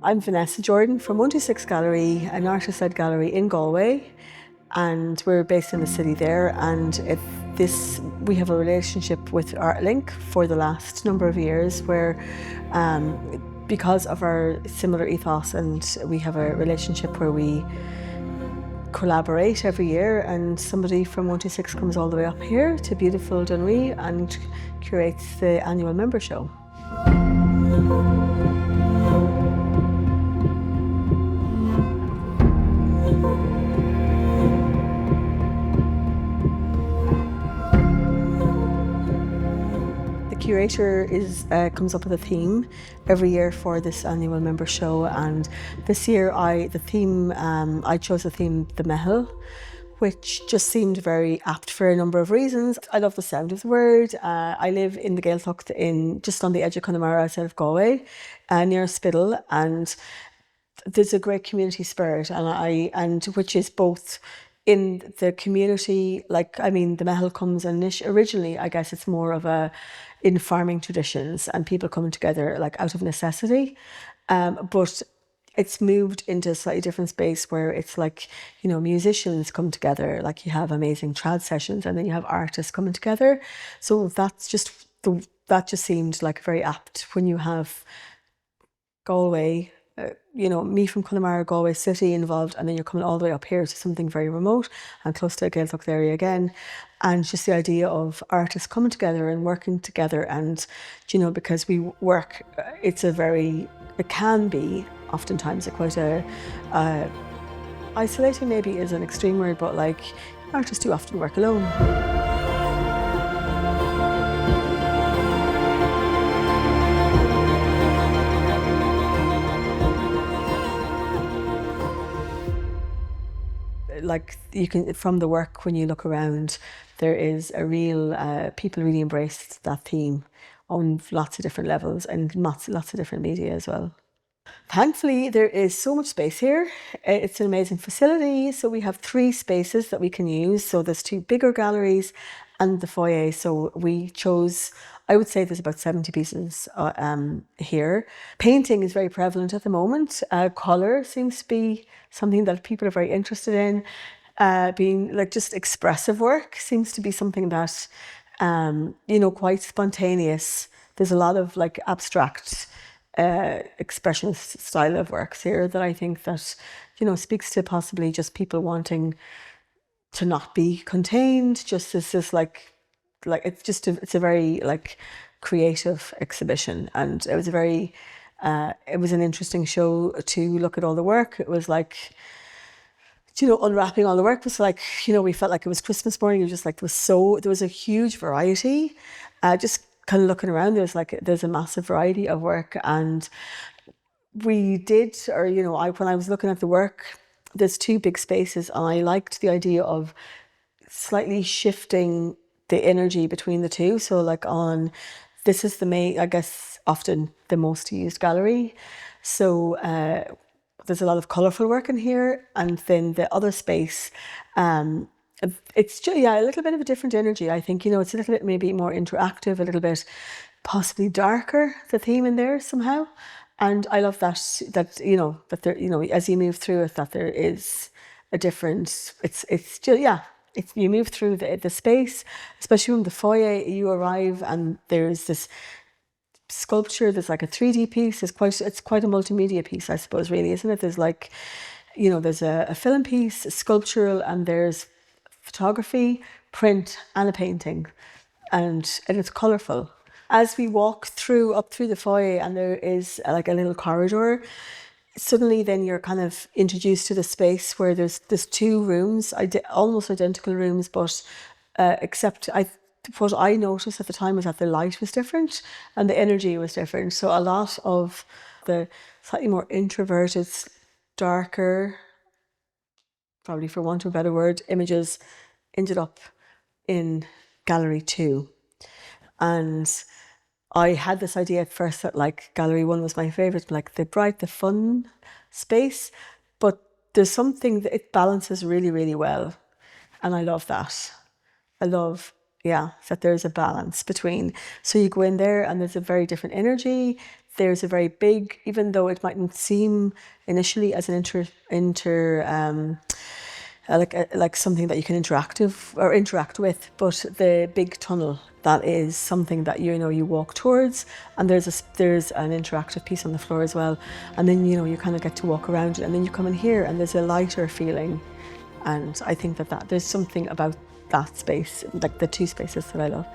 I'm Vanessa Jordan from 126 Gallery, an artist-led gallery in Galway, and we're based in the city there. And we have a relationship with Artlink for the last number of years, where because of our similar ethos, and we have a relationship where we collaborate every year, and somebody from 126 comes all the way up here to beautiful Dunree and curates the annual member show. The curator comes up with a theme every year for this annual member show, and this year I chose the theme the Meitheal, which just seemed very apt for a number of reasons. I love the sound of the word. I live in the Gaeltacht just on the edge of Connemara outside of Galway, near Spittle, and there's a great community spirit, and which is both in the community, the Meitheal comes originally, I guess it's more of in farming traditions and people coming together out of necessity, but it's moved into a slightly different space where it's musicians come together, you have amazing trad sessions, and then you have artists coming together. So that just seemed very apt when you have Galway, me from Connemara, Galway city involved, and then you're coming all the way up here to something very remote and close to a Gaeltacht area again. And just the idea of artists coming together and working together, and, because we work, it can be oftentimes quite isolating maybe is an extreme word, but artists do often work alone. You can, from the work, when you look around, there is a real, people really embraced that theme on lots of different levels and lots of different media as well. Thankfully, there is so much space here. It's an amazing facility. So we have 3 spaces that we can use. So there's 2 bigger galleries and the foyer. So we chose, I would say there's about 70 pieces here. Painting is very prevalent at the moment. Colour seems to be something that people are very interested in. Being just expressive work seems to be something that, quite spontaneous. There's a lot of abstract expressionist style of works here that I think that, speaks to possibly just people wanting to not be contained. Just as this it's a very creative exhibition, and it was it was an interesting show to look at all the work. It was unwrapping all the work was we felt like it was Christmas morning. It was just there was a huge variety. Just kind of looking around, there's a massive variety of work, and we did, when I was looking at the work, there's 2 big spaces, and I liked the idea of slightly shifting the energy between the 2. So this is the main, I guess, often the most used gallery. So there's a lot of colourful work in here, and then the other space, it's just, a little bit of a different energy. I think, it's a little bit maybe more interactive, a little bit possibly darker, the theme in there somehow. And I love that there, as you move through it, that there is a different, you move through the space, especially from the foyer, you arrive and there's this sculpture, there's a 3D piece. It's quite a multimedia piece, I suppose, really, isn't it? There's there's a film piece, a sculptural, and there's photography, print, and a painting, and it's colourful. As we walk up through the foyer, and there is a little corridor, suddenly then you're kind of introduced to the space where there's 2 rooms, almost identical rooms, but except what I noticed at the time was that the light was different and the energy was different. So a lot of the slightly more introverted, darker, probably for want of a better word, images ended up in Gallery 2. And I had this idea at first that Gallery 1 was my favourite, the bright, the fun space, but there's something that it balances really, really well. And I love that. I love, Yeah, that there's a balance between. So you go in there and there's a very different energy. There's a very big, even though it mightn't seem initially as an like something that you can interact with, but the big tunnel, that is something that you walk towards, and there's an interactive piece on the floor as well, and then you kind of get to walk around it, and then you come in here and there's a lighter feeling, and I think that there's something about that space, like the two spaces, that I love.